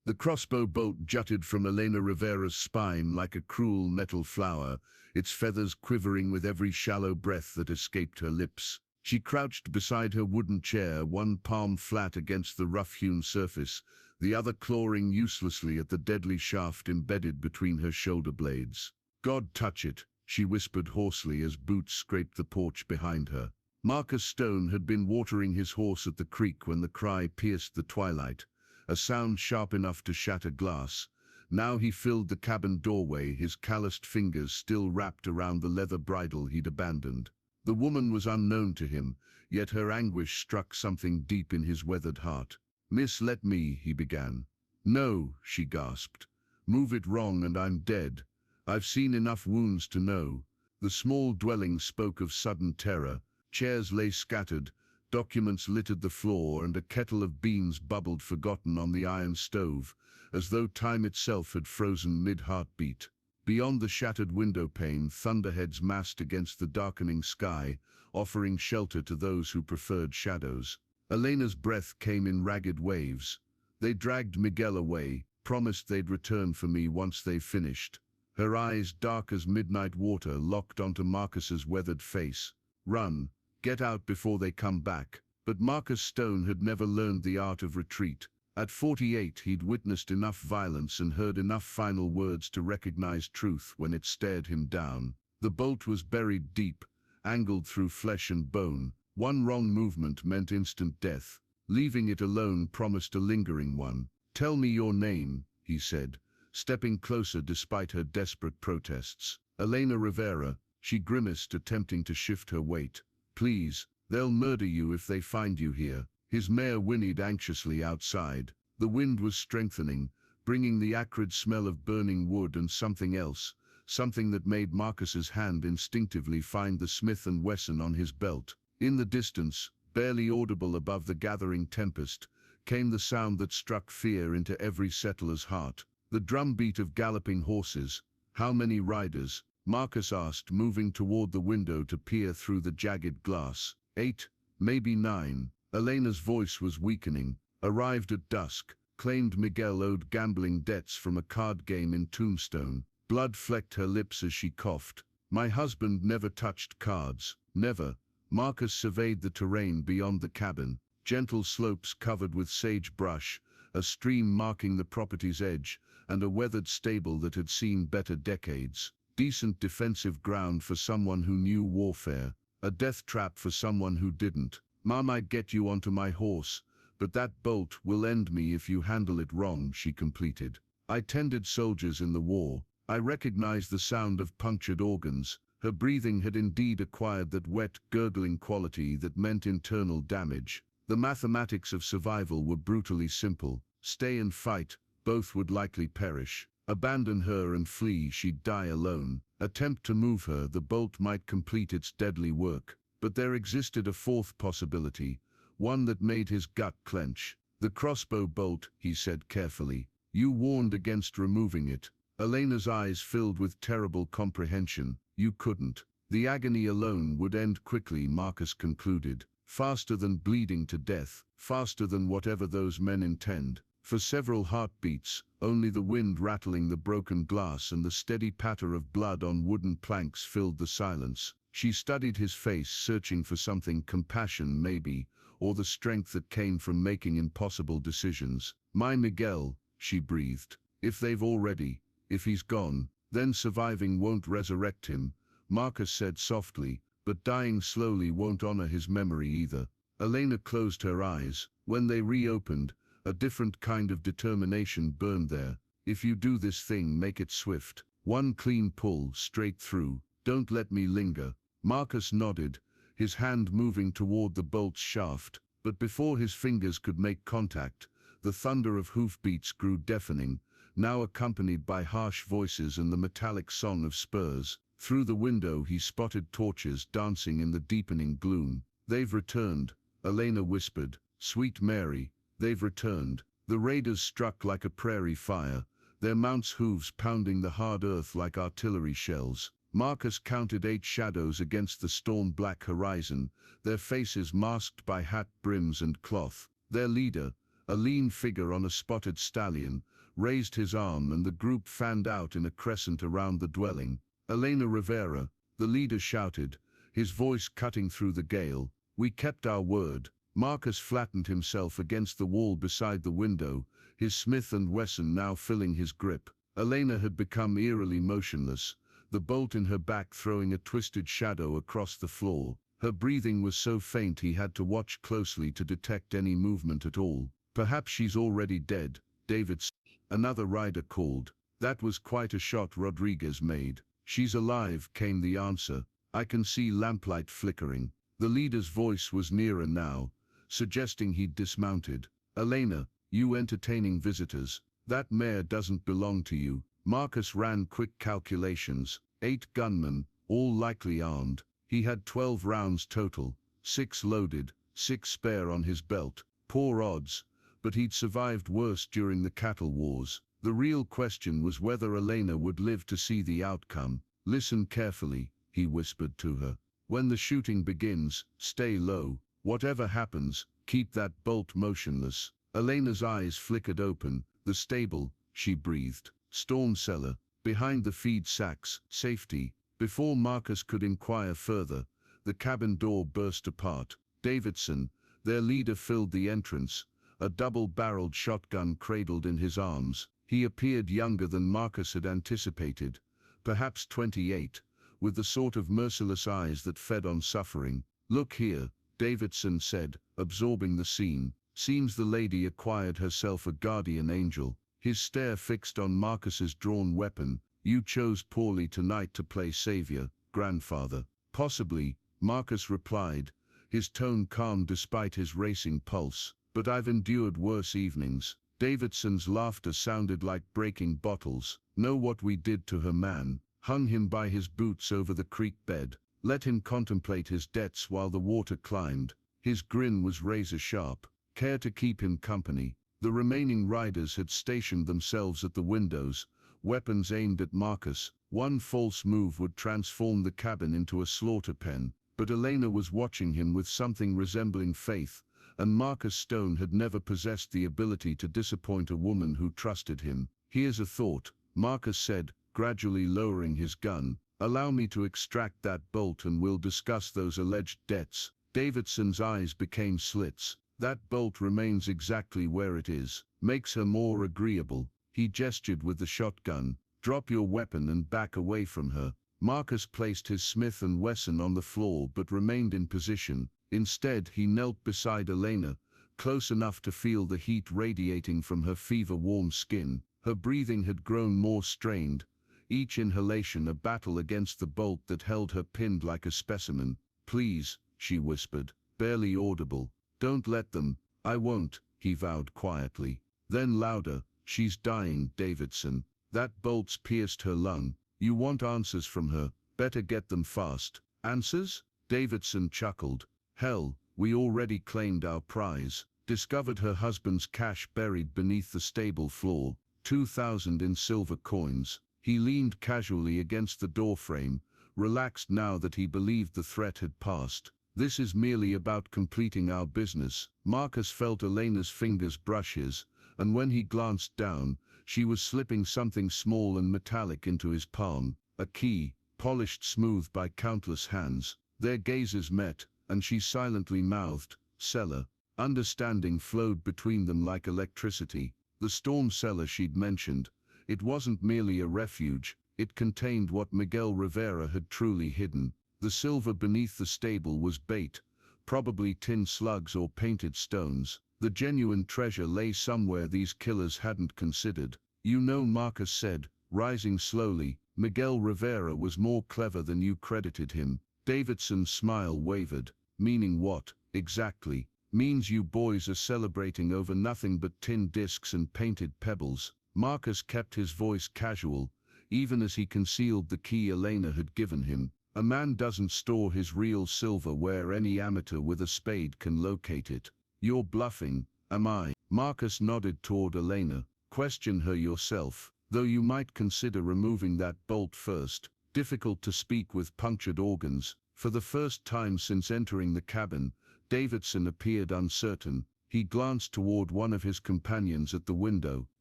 The crossbow bolt jutted from Elena Rivera's spine like a cruel metal flower, its feathers quivering with every shallow breath that escaped her lips. She crouched beside her wooden chair, one palm flat against the rough-hewn surface, the other clawing uselessly at the deadly shaft embedded between her shoulder blades. "God, touch it," she whispered hoarsely as boots scraped the porch behind her. Marcus Stone had been watering his horse at the creek when the cry pierced the twilight, a sound sharp enough to shatter glass. Now he filled the cabin doorway, his calloused fingers still wrapped around the leather bridle he'd abandoned. The woman was unknown to him, yet her anguish struck something deep in his weathered heart. "Miss, let me," he began. "No," she gasped. "Move it wrong and I'm dead. I've seen enough wounds to know." The small dwelling spoke of sudden terror. Chairs lay scattered, documents littered the floor, and a kettle of beans bubbled forgotten on the iron stove, as though time itself had frozen mid-heartbeat. Beyond the shattered window pane, thunderheads massed against the darkening sky, offering shelter to those who preferred shadows. Elena's breath came in ragged waves. "They dragged Miguel away, promised they'd return for me once they finished." Her eyes, dark as midnight water, locked onto Marcus's weathered face. "Run. Get out before they come back." But Marcus Stone had never learned the art of retreat. At 48, he'd witnessed enough violence and heard enough final words to recognize truth when it stared him down. The bolt was buried deep, angled through flesh and bone. One wrong movement meant instant death. Leaving it alone promised a lingering one. "Tell me your name," he said, stepping closer despite her desperate protests. "Elena Rivera." She grimaced, attempting to shift her weight. "Please, they'll murder you if they find you here." His mare whinnied anxiously outside. The wind was strengthening, bringing the acrid smell of burning wood and something else, something that made Marcus's hand instinctively find the Smith & Wesson on his belt. In the distance, barely audible above the gathering tempest, came the sound that struck fear into every settler's heart. The drumbeat of galloping horses. "How many riders?" Marcus asked, moving toward the window to peer through the jagged glass. 8, maybe 9. Elena's voice was weakening. "Arrived at dusk. Claimed Miguel owed gambling debts from a card game in Tombstone." Blood flecked her lips as she coughed. "My husband never touched cards. Never." Marcus surveyed the terrain beyond the cabin. Gentle slopes covered with sagebrush, a stream marking the property's edge, and a weathered stable that had seen better decades. Decent defensive ground for someone who knew warfare. A death trap for someone who didn't. "Ma might get you onto my horse, but that bolt will end me if you handle it wrong," she completed. "I tended soldiers in the war. I recognized the sound of punctured organs." Her breathing had indeed acquired that wet, gurgling quality that meant internal damage. The mathematics of survival were brutally simple. Stay and fight, both would likely perish. Abandon her and flee, she'd die alone. Attempt to move her, the bolt might complete its deadly work. But there existed a fourth possibility, one that made his gut clench. "The crossbow bolt," he said carefully. "You warned against removing it." Elena's eyes filled with terrible comprehension. "You couldn't." The agony alone would end quickly, Marcus concluded. Faster than bleeding to death, faster than whatever those men intend. For several heartbeats, only the wind rattling the broken glass and the steady patter of blood on wooden planks filled the silence. She studied his face, searching for something, compassion maybe, or the strength that came from making impossible decisions. "My Miguel," she breathed. "If they've already, if he's gone, then surviving won't resurrect him," Marcus said softly, "but dying slowly won't honor his memory either." Elena closed her eyes. When they reopened, a different kind of determination burned there. "If you do this thing, make it swift. One clean pull, straight through. Don't let me linger." Marcus nodded, his hand moving toward the bolt's shaft, but before his fingers could make contact, the thunder of hoofbeats grew deafening, now accompanied by harsh voices and the metallic song of spurs. Through the window he spotted torches dancing in the deepening gloom. "They've returned," Elena whispered. "Sweet Mary, they've returned." The raiders struck like a prairie fire, their mounts' hooves pounding the hard earth like artillery shells. Marcus counted 8 shadows against the storm-black horizon, their faces masked by hat brims and cloth. Their leader, A lean figure on a spotted stallion raised his arm and the group fanned out in a crescent around the dwelling. "Elena Rivera," the leader shouted, his voice cutting through the gale. "We kept our word." Marcus flattened himself against the wall beside the window, his Smith & Wesson now filling his grip. Elena had become eerily motionless, the bolt in her back throwing a twisted shadow across the floor. Her breathing was so faint he had to watch closely to detect any movement at all. "Perhaps she's already dead," David said. Another rider called. "That was quite a shot Rodriguez made." "She's alive," came the answer. "I can see lamplight flickering." The leader's voice was nearer now, suggesting he'd dismounted. "Elena, you entertaining visitors. That mare doesn't belong to you." Marcus ran quick calculations. 8 gunmen, all likely armed. He had 12 rounds total, 6 loaded, 6 spare on his belt. Poor odds, but he'd survived worse during the cattle wars. The real question was whether Elena would live to see the outcome. "Listen carefully," he whispered to her. "When the shooting begins, stay low. Whatever happens, keep that bolt motionless." Elena's eyes flickered open. "The stable," she breathed. "Storm cellar, behind the feed sacks, safety." Before Marcus could inquire further, the cabin door burst apart. Davidson, their leader, filled the entrance, a double-barreled shotgun cradled in his arms. He appeared younger than Marcus had anticipated, perhaps 28, with the sort of merciless eyes that fed on suffering. "Look here," Davidson said, absorbing the scene. "Seems the lady acquired herself a guardian angel." His stare fixed on Marcus's drawn weapon. "You chose poorly tonight to play savior, grandfather." "Possibly," Marcus replied, his tone calm despite his racing pulse. "But I've endured worse evenings." Davidson's laughter sounded like breaking bottles. "Know what we did to her man? Hung him by his boots over the creek bed. Let him contemplate his debts while the water climbed. His grin was razor sharp. Care to keep him company?" The remaining riders had stationed themselves at the windows, weapons aimed at Marcus. One false move would transform the cabin into a slaughter pen. But Elena was watching him with something resembling faith, and Marcus Stone had never possessed the ability to disappoint a woman who trusted him. "Here's a thought," Marcus said, gradually lowering his gun. "Allow me to extract that bolt and we'll discuss those alleged debts." Davidson's eyes became slits. "That bolt remains exactly where it is. Makes her more agreeable." He gestured with the shotgun. "Drop your weapon and back away from her." Marcus placed his Smith & Wesson on the floor but remained in position. Instead, he knelt beside Elena, close enough to feel the heat radiating from her fever-warm skin. Her breathing had grown more strained, each inhalation a battle against the bolt that held her pinned like a specimen. "Please," she whispered, barely audible. "Don't let them." "I won't," he vowed quietly. Then louder, "She's dying, Davidson. That bolt's pierced her lung. You want answers from her, better get them fast." "Answers?" Davidson chuckled. "Hell, we already claimed our prize. Discovered her husband's cash buried beneath the stable floor, 2,000 in silver coins." He leaned casually against the doorframe, relaxed now that he believed the threat had passed. "This is merely about completing our business." Marcus felt Elena's fingers brush his, and when he glanced down, she was slipping something small and metallic into his palm, a key, polished smooth by countless hands. Their gazes met, and she silently mouthed, "Cellar." Understanding flowed between them like electricity. The storm cellar she'd mentioned. It wasn't merely a refuge, it contained what Miguel Rivera had truly hidden. The silver beneath the stable was bait, probably tin slugs or painted stones. The genuine treasure lay somewhere these killers hadn't considered. "You know," Marcus said, rising slowly, "Miguel Rivera was more clever than you credited him." Davidson's smile wavered. "Meaning what, exactly?" "Means you boys are celebrating over nothing but tin discs and painted pebbles." Marcus kept his voice casual, even as he concealed the key Elena had given him. "A man doesn't store his real silver where any amateur with a spade can locate it." "You're bluffing, am I?" Marcus nodded toward Elena. "Question her yourself, though you might consider removing that bolt first." Difficult to speak with punctured organs. For the first time since entering the cabin, Davidson appeared uncertain. He glanced toward one of his companions at the window.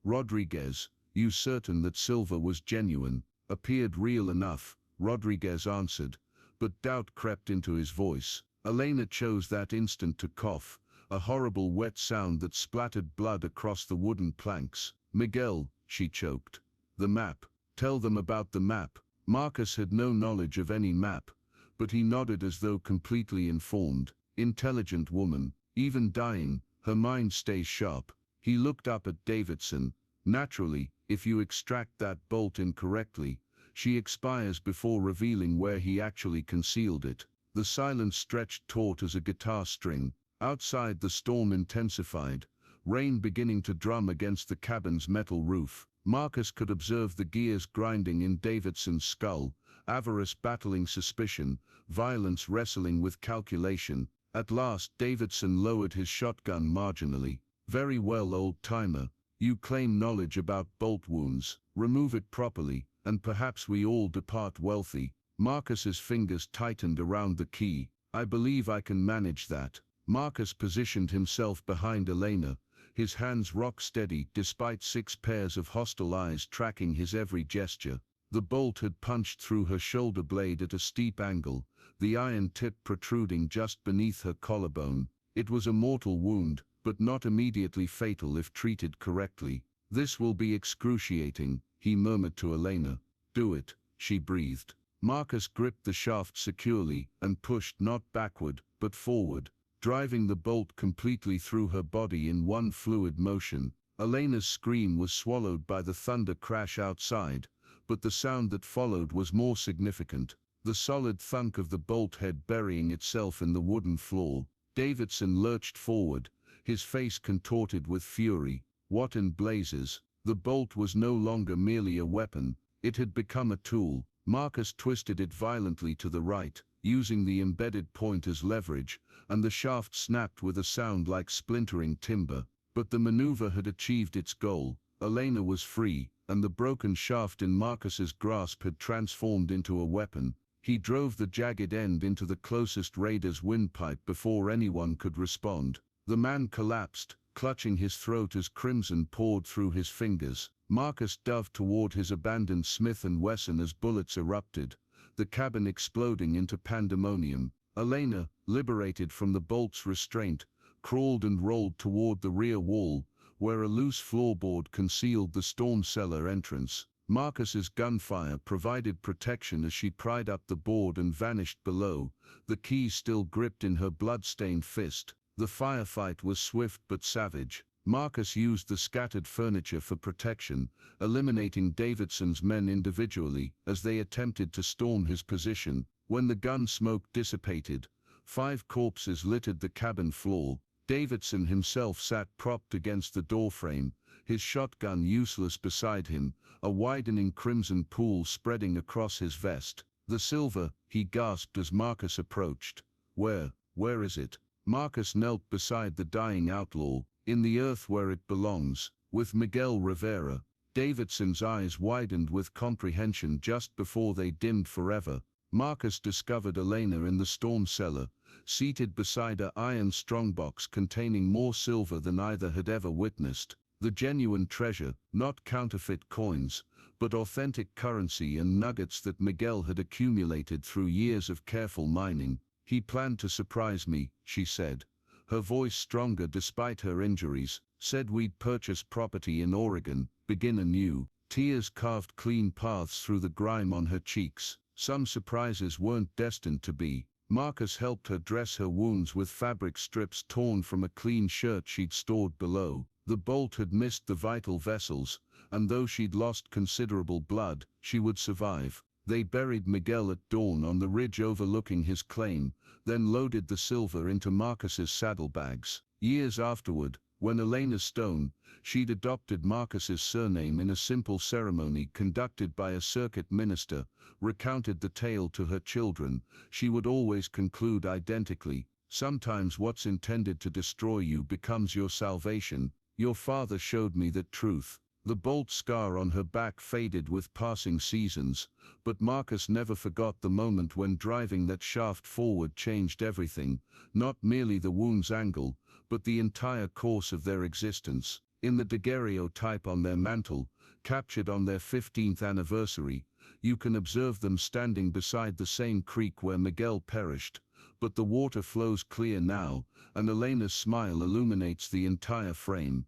Rodriguez, you certain that silver was genuine? Appeared real enough, Rodriguez answered, but doubt crept into his voice. Elena chose that instant to cough, a horrible wet sound that splattered blood across the wooden planks. Miguel, she choked. The map. Tell them about the map. Marcus had no knowledge of any map, but he nodded as though completely informed. Intelligent woman, even dying, her mind stays sharp. He looked up at Davidson. Naturally, if you extract that bolt incorrectly, she expires before revealing where he actually concealed it. The silence stretched taut as a guitar string. Outside, the storm intensified, rain beginning to drum against the cabin's metal roof. Marcus could observe the gears grinding in Davidson's skull, avarice battling suspicion, violence wrestling with calculation. At last, Davidson lowered his shotgun marginally. Very well, old-timer. You claim knowledge about bolt wounds. Remove it properly, and perhaps we all depart wealthy. Marcus's fingers tightened around the key. I believe I can manage that. Marcus positioned himself behind Elena, his hands rock steady despite 6 pairs of hostile eyes tracking his every gesture. The bolt had punched through her shoulder blade at a steep angle, the iron tip protruding just beneath her collarbone. It was a mortal wound, but not immediately fatal if treated correctly. This will be excruciating, he murmured to Elena. Do it, she breathed. Marcus gripped the shaft securely and pushed not backward, but forward, driving the bolt completely through her body in one fluid motion. Elena's scream was swallowed by the thunder crash outside, but the sound that followed was more significant. The solid thunk of the bolt head burying itself in the wooden floor. Davidson lurched forward, his face contorted with fury. What in blazes? The bolt was no longer merely a weapon, it had become a tool. Marcus twisted it violently to the right, using the embedded point as leverage, and the shaft snapped with a sound like splintering timber. But the maneuver had achieved its goal. Elena was free, and the broken shaft in Marcus's grasp had transformed into a weapon. He drove the jagged end into the closest raider's windpipe before anyone could respond. The man collapsed, clutching his throat as crimson poured through his fingers. Marcus dove toward his abandoned Smith & Wesson as bullets erupted, the cabin exploding into pandemonium. Elena, liberated from the bolt's restraint, crawled and rolled toward the rear wall, where a loose floorboard concealed the storm cellar entrance. Marcus's gunfire provided protection as she pried up the board and vanished below, the keys still gripped in her blood-stained fist. The firefight was swift but savage. Marcus used the scattered furniture for protection, eliminating Davidson's men individually as they attempted to storm his position. When the gun smoke dissipated, 5 corpses littered the cabin floor. Davidson himself sat propped against the doorframe, his shotgun useless beside him, a widening crimson pool spreading across his vest. The silver, he gasped as Marcus approached. Where is it? Marcus knelt beside the dying outlaw. In the earth where it belongs, with Miguel Rivera. Davidson's eyes widened with comprehension just before they dimmed forever. Marcus discovered Elena in the storm cellar, seated beside a iron strongbox containing more silver than either had ever witnessed. The genuine treasure, not counterfeit coins, but authentic currency and nuggets that Miguel had accumulated through years of careful mining. He planned to surprise me, she said, her voice stronger despite her injuries. Said we'd purchase property in Oregon, begin anew. Tears carved clean paths through the grime on her cheeks. Some surprises weren't destined to be. Marcus helped her dress her wounds with fabric strips torn from a clean shirt she'd stored below. The bolt had missed the vital vessels, and though she'd lost considerable blood, she would survive. They buried Miguel at dawn on the ridge overlooking his claim, then loaded the silver into Marcus's saddlebags. Years afterward, when Elena Stone, she'd adopted Marcus's surname in a simple ceremony conducted by a circuit minister, recounted the tale to her children, she would always conclude identically, sometimes what's intended to destroy you becomes your salvation. Your father showed me that truth. The bolt scar on her back faded with passing seasons, but Marcus never forgot the moment when driving that shaft forward changed everything, not merely the wound's angle, but the entire course of their existence. In the daguerreotype on their mantle, captured on their 15th anniversary, you can observe them standing beside the same creek where Miguel perished, but the water flows clear now, and Elena's smile illuminates the entire frame.